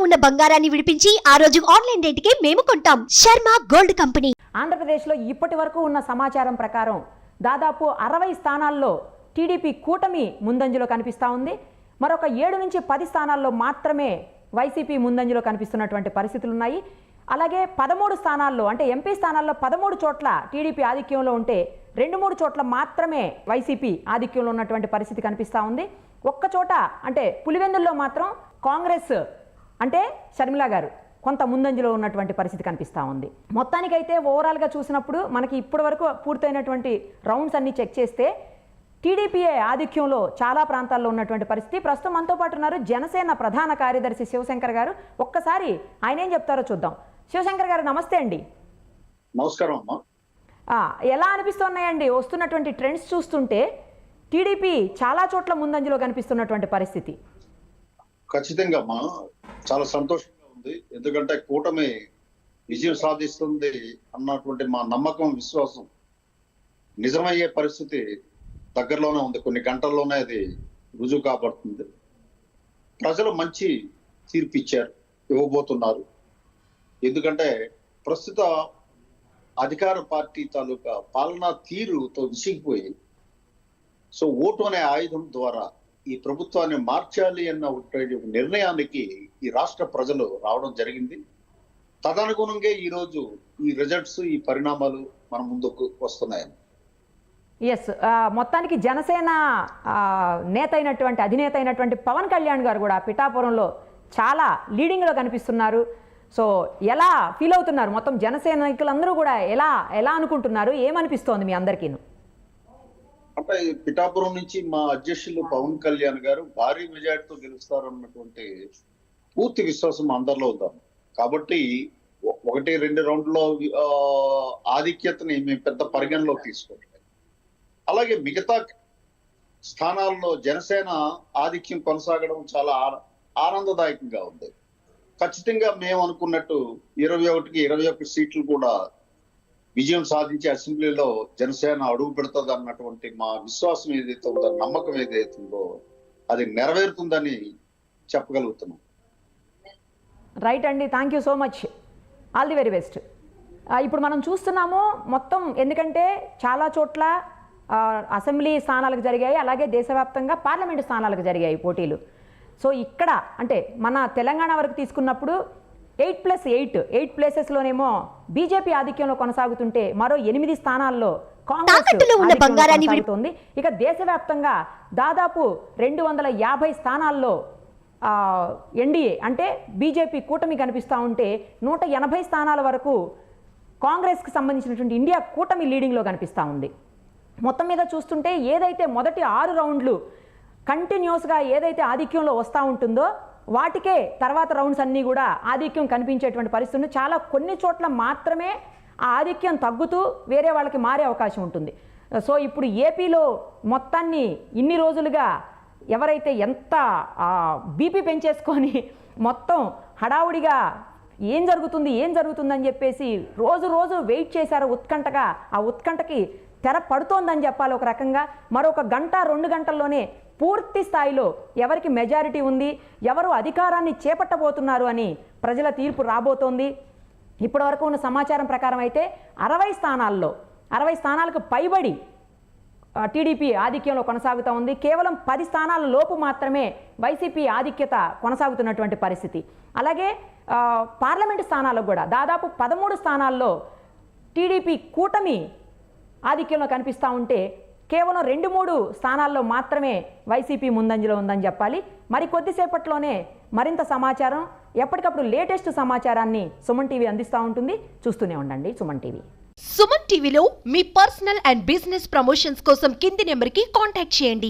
ఉన్న బంగారాన్ని విడిపించి ఆ రోజు ఆన్లైన్ రేటుకే మేము కొంటాం. Sharma gold company. ఆంధ్రప్రదేశ్లో ఇప్పటి వరకు ఉన్న సమాచారం ప్రకారం దాదాపు 60 స్థానాల్లో టీడీపీ కూటమి ముందంజలో కనిపిస్తూ ఉంది. మరొక 7 నుంచి 10 స్థానాల్లో మాత్రమే వైసీపీ ముందంజలో కనిపిస్తున్నటువంటి పరిస్థితులు ఉన్నాయి. అలాగే 13 స్థానాల్లో అంటే ఎంపీ స్థానాల్లో 13 చోట్ల టీడీపీ ఆధిక్యంలో ఉంటే 2-3 చోట్ల మాత్రమే వైసీపీ ఆధిక్యంలో ఉన్నటువంటి పరిస్థితి కనిపిస్తూ ఉంది. ఒక్క చోట అంటే పులివెందుల్లో మాత్రం కాంగ్రెస్ అంటే షర్మిల గారు కొంత ముందంజలో ఉన్నటువంటి పరిస్థితి కనిపిస్తూ ఉంది. మొత్తానికైతే ఓవరాల్గా చూసినప్పుడు మనకి ఇప్పటి వరకు పూర్తయినటువంటి రౌండ్స్ అన్ని చెక్ చేస్తే టీడీపీఏ ఆధిక్యంలో చాలా ప్రాంతాల్లో ఉన్నటువంటి పరిస్థితి. ప్రస్తుతం మనతో పాటు ఉన్నారు జనసేన ప్రధాన కార్యదర్శి శివశంకర్ గారు. ఒక్కసారి ఆయన ఏం చెప్తారో చూద్దాం. శివశంకర్ గారు నమస్తే అండి. నమస్కారం అమ్మా. ఎలా అనిపిస్తున్నాయండి వస్తున్నటువంటి ట్రెండ్స్ చూస్తుంటే? టీడీపీ చాలా చోట్ల ముందంజలో కనిపిస్తున్నటువంటి పరిస్థితి. ఖచ్చితంగా అమ్మా, చాలా సంతోషంగా ఉంది. ఎందుకంటే కూటమి విజయం సాధిస్తుంది అన్నటువంటి మా నమ్మకం, విశ్వాసం నిజమయ్యే పరిస్థితి దగ్గరలోనే ఉంది. కొన్ని గంటల్లోనే అది రుజువు కాబడుతుంది. ప్రజలు మంచి తీర్పు ఇచ్చారు, ఇవ్వబోతున్నారు. ఎందుకంటే ప్రస్తుత అధికార పార్టీ తాలూకా పాలనా తీరుతో విసిగిపోయి, సో ఓటు అనే ఆయుధం ద్వారా ఈ ప్రభుత్వాన్ని మార్చాలి అన్న నిర్ణయానికి ఈ రాష్ట్ర ప్రజలు రావడం జరిగింది. తదనుగుణంగా ఈరోజు ఈ రిజల్ట్స్, ఈ పరిణామాలు మన ముందుకు వస్తున్నాయి. ఎస్, మొత్తానికి జనసేన అధినేత అయినటువంటి పవన్ కళ్యాణ్ గారు కూడా పిఠాపురంలో చాలా లీడింగ్లో కనిపిస్తున్నారు. సో ఎలా ఫీల్ అవుతున్నారు? మొత్తం జనసైనికులందరూ కూడా ఎలా అనుకుంటున్నారు? ఏమనిపిస్తోంది మీ అందరికీ? అంటే పిఠాపురం నుంచి మా అధ్యక్షులు పవన్ కళ్యాణ్ గారు భారీ మెజార్టీతో గెలుస్తారు అన్నటువంటి పూర్తి విశ్వాసం అందరిలో ఉందాం. కాబట్టి 1-2 రౌండ్లో ఆధిక్యతని మేము పెద్ద పరిగణలోకి తీసుకోవట్లేదు. అలాగే మిగతా స్థానాల్లో జనసేన ఆధిక్యం కొనసాగడం చాలా ఆనందదాయకంగా ఉంది. ఖచ్చితంగా మేము అనుకున్నట్టు 21కి 21 సీట్లు కూడా విజయం సాధించి అసెంబ్లీలో జనసేన అడుగు పెడుతుంది అన్నటువంటి మా విశ్వాసం ఏదైతే ఉందో, నమ్మకం ఏదైతే ఉందో అది నెరవేరుతుందని చెప్పగలుగుతున్నాం. రైట్ అండి, thank you so much, all the very best. ఇప్పుడు మనం చూస్తున్నాము మొత్తం, ఎందుకంటే చాలా చోట్ల అసెంబ్లీ స్థానాలకు జరిగాయి, అలాగే దేశవ్యాప్తంగా పార్లమెంటు స్థానాలకు జరిగాయి పోటీలు. సో ఇక్కడ అంటే మన తెలంగాణ వరకు తీసుకున్నప్పుడు 8+8 ప్లేసెస్లోనేమో బీజేపీ ఆధిక్యంలో కొనసాగుతుంటే మరో 8 స్థానాల్లో కాంగ్రెస్ ఉంది. ఇక దేశవ్యాప్తంగా దాదాపు 250 స్థానాల్లో ఎన్డీఏ అంటే బీజేపీ కూటమి కనిపిస్తూ ఉంటే 180 స్థానాల వరకు కాంగ్రెస్కి సంబంధించినటువంటి ఇండియా కూటమి లీడింగ్లో కనిపిస్తూ ఉంది. మొత్తం మీద చూస్తుంటే ఏదైతే మొదటి 6 రౌండ్లు కంటిన్యూస్గా ఏదైతే ఆధిక్యంలో వస్తూ ఉంటుందో వాటికే తర్వాత రౌండ్స్ అన్నీ కూడా ఆధిక్యం కనిపించేటువంటి పరిస్థితులు. చాలా కొన్ని చోట్ల మాత్రమే ఆ ఆధిక్యం తగ్గుతూ వేరే వాళ్ళకి మారే అవకాశం ఉంటుంది. సో ఇప్పుడు ఏపీలో మొత్తాన్ని ఇన్ని రోజులుగా ఎవరైతే ఎంత బీపీ పెంచేసుకొని మొత్తం హడావుడిగా ఏం జరుగుతుందని చెప్పేసి రోజు వెయిట్ చేశారు ఉత్కంఠగా, ఆ ఉత్కంఠకి తెర పడుతోందని చెప్పాలి ఒక రకంగా. మరొక 1-2 గంటల్లోనే పూర్తి స్థాయిలో ఎవరికి మెజారిటీ ఉంది, ఎవరు అధికారాన్ని చేపట్టబోతున్నారు అని ప్రజల తీర్పు రాబోతోంది. ఇప్పటి వరకు ఉన్న సమాచారం ప్రకారం అయితే 60 స్థానాలకు పైబడి టీడీపీ ఆధిక్యంలో కొనసాగుతూ ఉంది. కేవలం 10 స్థానాల లోపు మాత్రమే వైసీపీ ఆధిక్యత కొనసాగుతున్నటువంటి పరిస్థితి. అలాగే పార్లమెంటు స్థానాలకు కూడా దాదాపు 13 స్థానాల్లో టీడీపీ కూటమి ఆధిక్యంలో కనిపిస్తూ ఉంటే కేవలం 2-3 స్థానాల్లో మాత్రమే వైసీపీ ముందంజలో ఉందని చెప్పాలి. మరి కొద్దిసేపట్లోనే మరింత సమాచారం, ఎప్పటికప్పుడు లేటెస్ట్ సమాచారాన్ని సుమన్ టీవీ అందిస్తూ ఉంటుంది. చూస్తూనే ఉండండి సుమన్ టీవీ. సుమన్ టీవీలో మీ పర్సనల్ అండ్ బిజినెస్ ప్రమోషన్స్ కోసం కింది నెంబర్కి కాంటాక్ట్ చేయండి.